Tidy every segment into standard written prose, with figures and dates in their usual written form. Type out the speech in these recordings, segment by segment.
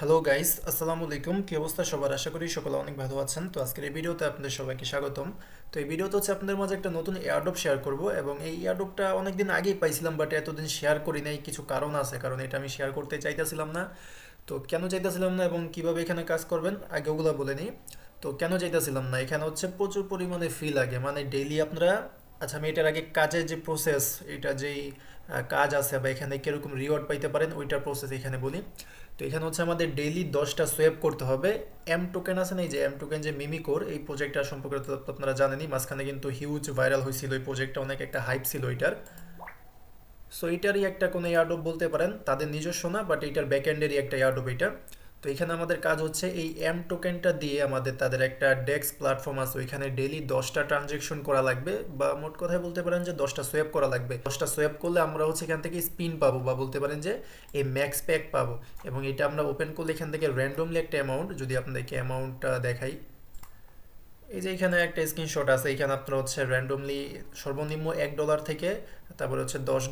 Hello guys, আসসালামু আলাইকুম। কি অবস্থা সবার? আশা করি সকলে অনেক ভালো আছেন। তো আজকের এই ভিডিওতে আপনাদের সবাইকে স্বাগতম। তো এই ভিডিওতে হচ্ছে আপনাদের মাঝে একটা নতুন এয়ারড্রপ শেয়ার করব, এবং এই এয়ারড্রপটা অনেকদিন আগেই পাইছিলাম, বাট এতদিন শেয়ার করি নাই। কিছু কারণ আছে, কারণ এটা আমি শেয়ার করতে চাইতেছিলাম না। তো কেন চাইতেছিলাম না এবং কিভাবে এখানে কাজ করবেন আগে ওগুলো বলে নিই। তো কেন চাইতেছিলাম না, এখানে হচ্ছে প্রচুর পরিমাণে ফি লাগে, মানে ডেইলি আপনারা। আচ্ছা, আমি এটার আগে কাজের যে প্রসেস, এটা যেই কাজ আছে বা এখানে কিরকম রিওয়ার্ড পাইতে পারেন ওইটার প্রসেস এখানে বলি। তো এখানে হচ্ছে আমাদের ডেইলি 10টা সোয়েপ করতে হবে। এম টোকেন আছে না, এই যে এম টোকেন যে মিমিকোর, এই প্রজেক্টটা সম্পর্কে তো আপনারা জানেনই। মাঝখানে কিন্তু হিউজ ভাইরাল হয়েছিল এই প্রজেক্টটা, অনেক একটা হাইপ ছিল এটার। সো এটারই একটা কোনো এয়ারড্রপ বলতে পারেন, তাদের নিজস্ব না, বাট এটার ব্যাকএন্ডেরই একটা এয়ারড্রপ এটা। তো এখানে আমাদের কাজ হচ্ছে এই এম টোকেনটা দিয়ে আমাদের তাদের একটা ডেক্স প্ল্যাটফর্ম আছে, ওইখানে ডেইলি 10টা ট্রানজেকশন করা লাগবে, বা মোট কথায় বলতে পারেন যে 10টা সোয়াপ করা লাগবে। 10টা সোয়াপ করলে আমরা হচ্ছে এখান থেকে স্পিন পাবো, বা বলতে পারেন যে এই ম্যাক্স প্যাক পাবো। এবং এটা আমরা ওপেন করলে এখান থেকে র্যান্ডমলি একটা অ্যামাউন্ট, যদি আপনাদেরকে অ্যামাউন্টটা দেখাই, এই যে এখানে একটা স্ক্রিনশট আছে, এখানে আপনার হচ্ছে র্যান্ডমলি সর্বনিম্ন $1 থেকে তারপরে হচ্ছে $10,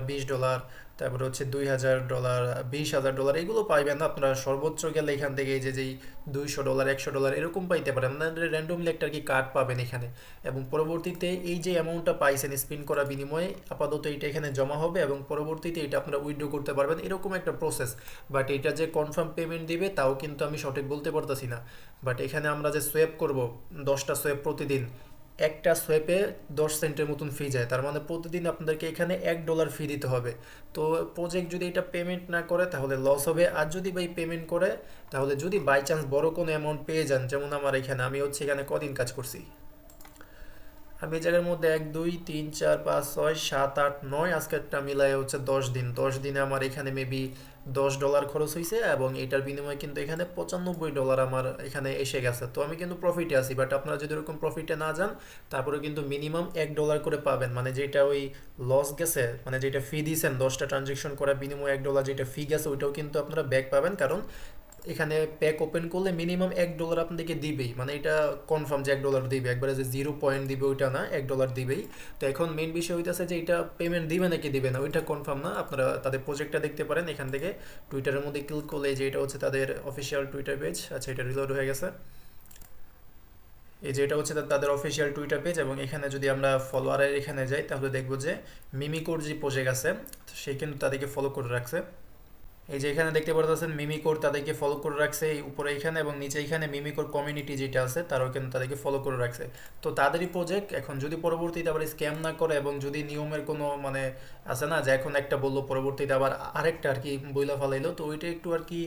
$20, তারপরে হচ্ছে $2000, $20,000 এগুলো পাইবেন না আপনারা। সর্বোচ্চ গেলে এখান থেকে এই যে যেই $200, $100 এরকম পাইতে পারেন, মানে র্যান্ডমলি একটা আর কি কার্ড পাবেন এখানে। এবং পরবর্তীতে এই যে অ্যামাউন্টটা পাইছেন স্পিন করা বিনিময়ে, আপাতত এটা এখানে জমা হবে এবং পরবর্তীতে এটা আপনারা উইথড্র করতে পারবেন, এরকম একটা প্রসেস। বাট এটা যে কনফার্ম পেমেন্ট দিবে তাও কিন্তু আমি সঠিক বলতে পারতেছি না। বাট এখানে আমরা যে সোয়েপ করব, 10টা সোয়েপ প্রতিদিন, একটা সোয়েপে 10 সেন্টের মতন ফি যায়, তার মানে প্রতিদিন আপনাদেরকে এখানে $1 ফি দিতে হবে। তো প্রজেক্ট যদি এটা পেমেন্ট না করে তাহলে লস হবে, আর যদি ভাই পেমেন্ট করে তাহলে যদি বাই চান্স বড় কোনো অ্যামাউন্ট পেয়ে যান, যেমন আমার এখানে, আমি হচ্ছে এখানে কদিন কাজ করছি, আমি এই জায়গার মধ্যে 1 2 3 4 5 6 7 8 9, আজকেরটা মিলাই হচ্ছে 10 দিন। 10 দিনে আমার এখানে মেবি $10 খরচ হয়েছে, এবং এটার বিনিময়ে কিন্তু এখানে $95 আমার এখানে এসে গেছে। তো আমি কিন্তু প্রফিটে আছি, বাট আপনারা যদি এরকম প্রফিটে না যান তারপরে কিন্তু মিনিমাম $1 করে পাবেন, মানে যেটা ওই লস গেছে, মানে যেটা ফি দিয়েছেন 10টা ট্রানজেকশন করার বিনিময়ে $1 যেটা ফি গেছে ওইটাও কিন্তু আপনারা ব্যাক পাবেন। কারণ এখানে প্যাক ওপেন করলে মিনিমাম $1 আপনাদেরকে দিবেই, মানে এটা কনফার্ম যে $1 দিবে, একবারে যে 0 পয়েন্ট দিবে ওইটা না, $1 দিবেই। তো এখন মেইন বিষয় হইতেছে যে এটা পেমেন্ট দিবে নাকি দিবে না ওইটা কনফার্ম না। আপনারা তাদের প্রজেক্টটা দেখতে পারেন এখান থেকে, টুইটারের মধ্যে ক্লিক করলে যে এটা হচ্ছে তাদের অফিসিয়াল টুইটার পেজ। আচ্ছা, এটা রিলোড হয়ে গেছে। এই যে এটা হচ্ছে তাদের অফিসিয়াল টুইটার পেজ, এবং এখানে যদি আমরা ফলোয়ারের এখানে যাই তাহলে দেখবো যে মিমিকোর যে প্রজেক্ট আছে সে কিন্তু তাদেরকে ফলো করে রাখছে। এই যে এখানে দেখতে পারতেছেন মিমিকোর তাদেরকে ফলো করে রাখছে এই উপরে এখানে, এবং নিচে এখানে মিমিকোর কমিউনিটি যেটা আছে তারাও কিন্তু তাদেরকে ফলো করে রাখছে। তো তাদেরই প্রজেক্ট। এখন যদি পরবর্তীতে আবার স্ক্যাম না করে এবং যদি নিয়মের কোনো মানে আছে না, যে এখন একটা বললো পরবর্তীতে আবার আরেকটা আর কি বইলা ফেলাইলো, তো ওইটা একটু আর কি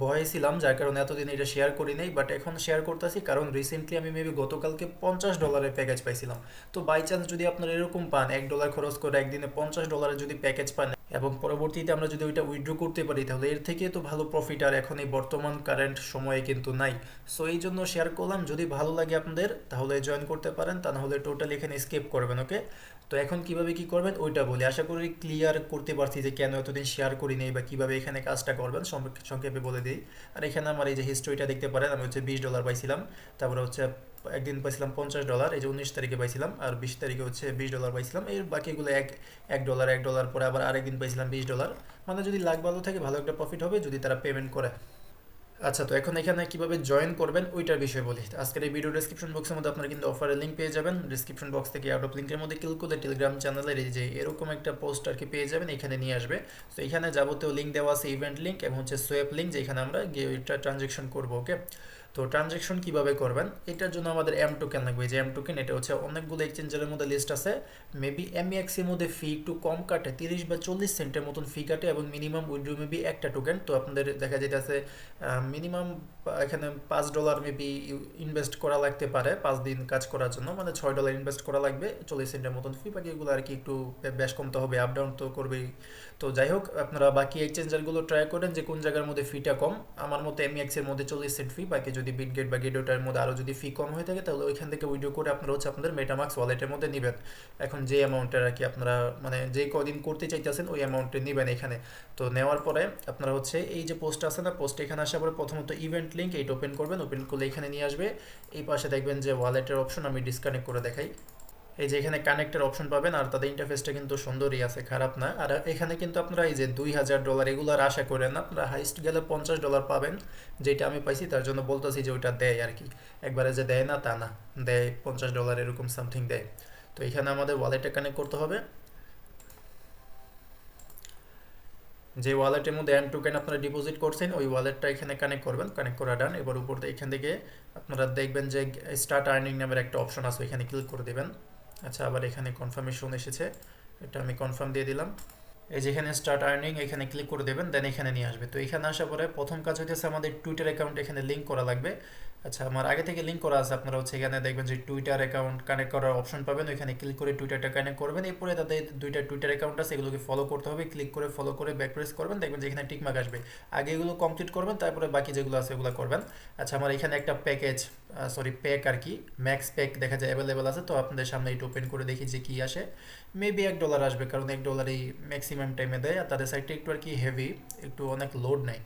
ভয়ে ছিলাম, যার কারণে এতদিন এটা শেয়ার করি নাই। বাট এখন শেয়ার করতেছি, কারণ রিসেন্টলি আমি মেবি গতকালকে $50 প্যাকেজ পাইছিলাম। তো বাই চান্স যদি আপনারা এরকম পান, $1 খরচ করে একদিনে $50 যদি প্যাকেজ পান, এবং পরবর্তীতে আমরা যদি ওইটা উইথড্র করতে পারি, তাহলে এর থেকে তো ভালো প্রফিট আর এখন এই বর্তমান কারেন্ট সময়ে কিন্তু নাই। সো এই জন্য শেয়ার করলাম, যদি ভালো লাগে আপনাদের তাহলে জয়েন করতে পারেন, তা না হলে টোটালি এখানে স্কিপ করবেন। ওকে, তো এখন কিভাবে কি করবেন ওইটা বলি। আশা করি ক্লিয়ার করতে পারছি যে কেন এতদিন শেয়ার করি নেই বা কিভাবে এখানে কাজটা করবেন, সংক্ষেপে বলে দিই। আর এখানে আমার এই যে হিস্ট্রিটা দেখতে পারেন, আমি হচ্ছে $20 পাইছিলাম, তারপরে হচ্ছে একদিন পাইছিলাম $50, এই যে 19 তারিখে পাইছিলাম, আর 20 তারিখে হচ্ছে $20 পাইছিলাম। এর বাকিগুলো $1 পরে আবার আরেকদিন পাইছিলাম $20। মানে যদি লাখ ভালো থাকে ভালো একটা প্রফিট হবে যদি তারা পেমেন্ট করে। আচ্ছা, তো এখন এখানে কিভাবে জয়েন করবেন ওইটার বিষয়ে বলি। আজকের এই ভিডিও ডেসক্রিপশন বক্সের মধ্যে আপনারা কিন্তু অফারের লিঙ্ক পেয়ে যাবেন। ডেসক্রিপশন বক্স থেকে আউট অফ লিঙ্কের মধ্যে ক্লিক করলে টেলিগ্রাম চ্যানেলের এই যে এরকম একটা পোস্ট আর কি পেয়ে যাবেন, এখানে নিয়ে আসবে। তো এখানে যাবতীয় লিঙ্ক দেওয়া আছে, ইভেন্ট লিঙ্ক এবং হচ্ছে সোয়েপ লিঙ্ক, যেখানে আমরা গিয়ে ওইটা ট্রানজেকশন করবো। ওকে, তো ট্রানজেকশন কিভাবে করবেন এটার জন্য আমাদের এম টোকেন লাগবে। যে এম টোকেন, এটা হচ্ছে অনেকগুলো এক্সচেঞ্জের মধ্যে লিস্ট আছে। মেবি এমএক্স এর মধ্যে ফি একটু কম কাটে, 30 বা 40 সেন্টের মতন ফি কাটে, এবং মিনিমাম উইথড্র মেবি একটা টোকেন। তো আপনাদের দেখা যাইতেছে মিনিমাম এখানে $5 মেবি ইনভেস্ট করা লাগতে পারে 5 দিন কাজ করার জন্য, মানে $6 ইনভেস্ট করা লাগবে, 40 সেন্টের মতন ফি। বাকি এগুলো আর কি একটু বেশ কমতে হবে, আপ ডাউন তো করবেই। তো যাই হোক, আপনারা বাকি এক্সচেঞ্জারগুলো ট্রাই করেন যে কোন জায়গার মধ্যে ফিটা কম। আমার মতো এমএক্স এর মধ্যে 40 সেন্ট ফি, বাকি যদি বিটগেট বা গেটোটার মধ্যে আরও যদি ফি কম হয়ে থাকে তাহলে ওইখান থেকে উইড্রো করে আপনারা হচ্ছে আপনাদের মেটামাক্স ওয়ালেটের মধ্যে নেবেন। এখন যে অ্যামাউন্টের আর কি আপনারা মানে যে কদিন করতে চাইতেছেন ওই অ্যামাউন্টে নেবেন এখানে। তো নেওয়ার পরে আপনারা হচ্ছে এই যে পোস্ট আছে না, পোস্ট এখানে আসার পরে প্রথমত ইভেন্ট লিঙ্ক এইটা ওপেন করবেন। ওপেন করলে এখানে নিয়ে আসবে, এই পাশে দেখবেন যে ওয়ালেটের অপশন, আমি ডিসকানেক্ট করে দেখাই। এই যে এখানে কানেক্টের অপশন পাবেন, আর তাদের ইন্টারফেসটা কিন্তু সুন্দরই আছে, খারাপ না। আর এখানে কিন্তু আপনারা এই যে $2000 এগুলার আশা করেন না, আপনারা হাইস্ট গেলে $50 পাবেন, যেটা আমি পাইছি তার জন্য বলতেছি যে ওইটা দেয় আর কি। একবারে যে দেয় না তা না, দেয় $50 এরকম সামথিং দেয়। তো এখানে আমাদের ওয়ালেটে কানেক্ট করতে হবে। যে ওয়ালেটের মধ্যে এম টোকেন আপনারা ডিপোজিট করছেন ওই ওয়ালেটটা এখানে কানেক্ট করবেন, কানেক্ট করা ডান। এবার উপর এখান থেকে আপনারা দেখবেন যে স্টার্ট আর্নিং নামের একটা অপশন আছে, এখানে ক্লিক করে দেবেন। আচ্ছা, আবার এখানে কনফার্মেশন এসেছে, এটা আমি কনফার্ম দিয়ে দিলাম। এই যে এখানে স্টার্ট আর্নিং এখানে ক্লিক করে দেবেন, দেন এখানে নিয়ে আসবে। তো এখানে আসার পরে প্রথম কাজ হইতেছে আমাদের টুইটার অ্যাকাউন্ট এখানে লিঙ্ক করা লাগবে। আচ্ছা, আমার আগে থেকে লিঙ্ক করা আছে, আপনারা হচ্ছে এখানে দেখবেন যে টুইটার অ্যাকাউন্ট কানেক্ট করার অপশন পাবেন, ওইখানে ক্লিক করে টুইটারটা কানেক্ট করবেন। এরপরে তাদের দুইটা টুইটার অ্যাকাউন্ট আছে, এগুলোকে ফলো করতে হবে, ক্লিক করে ফলো করে ব্যাক প্রেস করবেন, দেখবেন যে এখানে টিকমার্ক আসবে। আগে এগুলো কমপ্লিট করবেন, তারপরে বাকি যেগুলো আছে ওগুলো করবেন। আচ্ছা, আমার এখানে একটা প্যাকেজ প্যাক আর কি, ম্যাক্স প্যাক দেখা যায় অ্যাভেলেবেল আছে, তো আপনাদের সামনে এটা ওপেন করে দেখি যে কী আসে। মেবি $1 আসবে, কারণ $1 ম্যাক্সিমাম টাইমে দেয়, আর তাদের সাইডটা একটু আর কি হেভি, একটু অনেক লোড নেয়।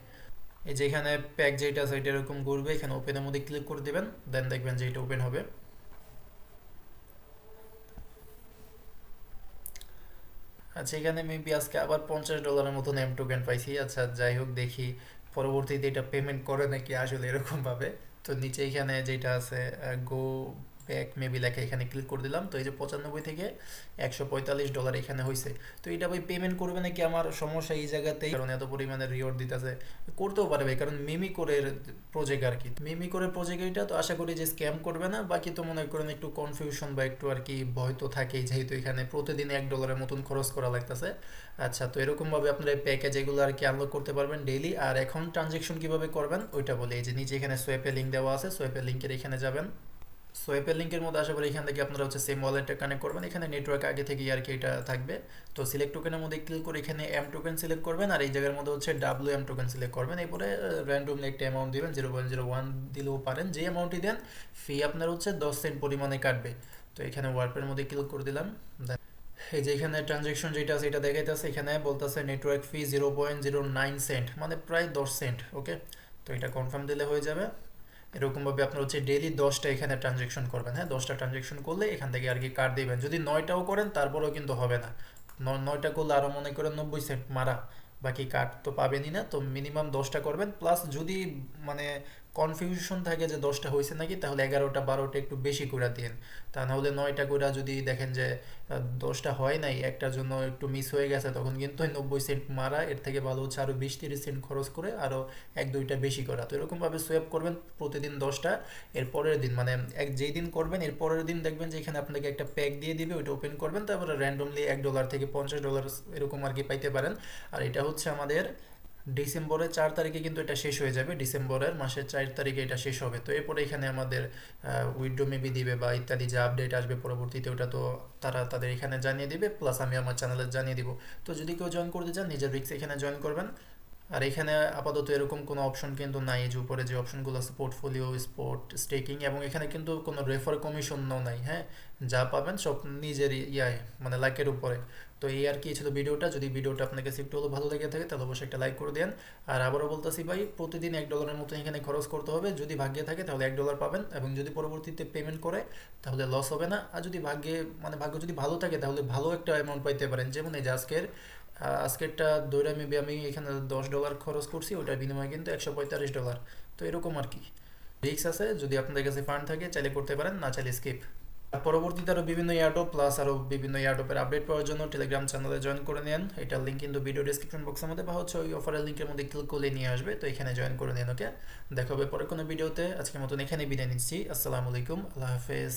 এই যে এখানে প্যাক যেটা আছে এটা এরকম ঘুরবে, এখানে ওপেনের মধ্যে ক্লিক করে দিবেন, দেন দেখবেন যে এটা ওপেন হবে। আচ্ছা, এখানে মেবি আজকে আবার $50 মতন এম টোকেন পাইছি। আচ্ছা, যাই হোক, দেখি পরবর্তীতে এটা পেমেন্ট করে নাকি আসলে এরকম ভাবে। তো নিচে এখানে যেটা আছে গো ব্যাক মেবি লেখা, এখানে ক্লিক করে দিলাম। তো এই যে 95 থেকে $145 এখানে হয়েছে। তো এটা ভাই পেমেন্ট করবে নাকি, আমার সমস্যা এই জায়গাতেই, কারণ এত পরিমাণে রিওয়ার্ড দিতেছে। করতেও পারে ভাই, কারণ মিমিকোরের প্রজেক্ট আর কি, মিমিকোরের প্রজেক্ট এটা, তো আশা করি যে স্ক্যাম করবে না। বাকি তো মনে করেন একটু কনফিউশন বা একটু আর কি ভয় তো থাকেই, যেহেতু এখানে প্রতিদিন $1 মতন খরচ করা লাগতেছে। আচ্ছা, তো এরকমভাবে আপনারা এই প্যাকেজ এগুলো আর কি আনলক করতে পারবেন ডেইলি। আর এখন ট্রানজেকশন কিভাবে করবেন ওইটা বলি, এই যে নিচে এখানে সোয়েপের লিঙ্ক দেওয়া আছে, সোয়েপের লিঙ্কের এখানে যাবেন। সোয়েপের লিঙ্কের মধ্যে আসার পরে এখান থেকে আপনারা হচ্ছে সেম ওয়ালেটটা কানেক্ট করবেন, এখানে নেটওয়ার্ক আগে থেকে আর কি এটা থাকবে। তো সিলেক্ট টোকেনের মধ্যে ক্লিক করে এখানে এম টোকেন সিলেক্ট করবেন, আর এই জায়গার মধ্যে হচ্ছে ডাব্লিউ টোকেন সিলেক্ট করবেন। এরপরে র্যান্ডমলি একটা অ্যামাউন্ট দিবেন, 0.01 দিলেও পারেন, যে অ্যামাউন্টই দেন ফি আপনার হচ্ছে 10 সেন্ট পরিমাণে কাটবে। তো এখানে ওয়ার্পের মধ্যে ক্লিক করে দিলাম। এই যে এখানে ট্রানজেকশন যেটা আছে এটা দেখাইতেছে, এখানে বলতেছে নেটওয়ার্ক ফি 0.09 সেন্ট, মানে প্রায় 10 সেন্ট। ওকে, তো এটা কনফার্ম দিলে হয়ে যাবে। এরকমভাবে আপনার হচ্ছে ডেইলি 10টা এখানে ট্রানজেকশন করবেন। হ্যাঁ, 10টা ট্রানজেকশন করলে এখান থেকে আর কি কার্ড দিবেন। যদি 9টাও করেন তারপরেও কিন্তু হবে না, 9টা করলে আরও মনে করেন 90 সেন্ট মারা, বাকি কার্ড তো পাবেনই না। তো মিনিমাম 10টা করবেন, প্লাস যদি মানে কনফিউশন থাকে যে 10টা হয়েছে নাকি, তাহলে 11টা 12টা একটু বেশি করে দিন। তা নাহলে 9টা করে যদি দেখেন যে 10টা হয় নাই, একটার জন্য একটু মিস হয়ে গেছে, তখন কিন্তু 90 সেন্ট মারা, এর থেকে ভালো হচ্ছে আরও 20-30 সেন্ট খরচ করে আরও 1-2টা বেশি করা। তো এরকমভাবে সোয়াপ করবেন প্রতিদিন 10টা। এর পরের দিন মানে যেই দিন করবেন এর পরের দিন দেখবেন যে এখানে আপনাকে একটা প্যাক দিয়ে দিবে, ওইটা ওপেন করবেন, তারপরে র্যান্ডমলি $1 থেকে $50 এরকম আর কি পাইতে পারেন। আর এটা হচ্ছে আমাদের ডিসেম্বরের 4 তারিখে কিন্তু এটা শেষ হয়ে যাবে, ডিসেম্বরের মাসের 4 তারিখে এটা শেষ হবে। তো এরপরে এখানে আমাদের উইড্রো মেবি দিবে বা ইত্যাদি যে আপডেট আসবে পরবর্তীতে, ওটা তো তারা তাদের এখানে জানিয়ে দিবে, প্লাস আমি আমার চ্যানেলে জানিয়ে দিব। তো যদি কেউ জয়েন করতে চান নিজের রিক্স এখানে জয়েন করবেন। আর এখানে আপাতত এরকম কোনো অপশন কিন্তু নাই, যে উপরে যে অপশনগুলো আছে পোর্টফোলিও, স্পট, স্টেকিং, এবং এখানে কিন্তু কোনো রেফার কমিশনও নাই। হ্যাঁ, যা পাবেন সব নিজের মানে লাইকের উপরে। তো এই আর কি ছিল ভিডিওটা। যদি ভিডিওটা আপনার কাছে একটু হলেও ভালো লেগে থাকে তাহলে অবশ্যই একটা লাইক করে দেন। আর আবারও বলতেছি ভাই, প্রতিদিন $1 মতো এখানে খরচ করতে হবে। যদি ভাগ্যে থাকে তাহলে $1 পাবেন, এবং যদি পরবর্তীতে পেমেন্ট করে তাহলে লস হবে না। আর যদি ভাগ্য যদি ভালো থাকে তাহলে ভালো একটা অ্যামাউন্ট পাইতে পারেন। যেমন এই যে আজকেরটা দৈরা মেবি আমি এখানে $10 খরচ করছি, ওটার বিনিময়ে কিন্তু $145। তো এরকম আর কি রিস্ক আছে। যদি আপনাদের কাছে ফান্ড থাকে চাইলে করতে পারেন, না চাইলে স্কিপ। আর পরবর্তীতে আরও বিভিন্ন ইয়ারডপ প্লাস আরও বিভিন্ন ইয়ারডপের আপডেট পাওয়ার জন্য টেলিগ্রাম চ্যানেলে জয়েন করে নেন। এটার লিঙ্ক কিন্তু ভিডিও ডিসক্রিপশন বক্সের মধ্যে বা হচ্ছে ওই অফারের লিঙ্কের মধ্যে ক্লিক করলে নিয়ে আসবে। তো এখানে জয়েন করে নেন। ওকে, দেখা হবে পরে কোনো ভিডিওতে। আজকের মতন এখানে বিদায় নিচ্ছি। আসসালামু আলাইকুম, আল্লাহ হাফেজ।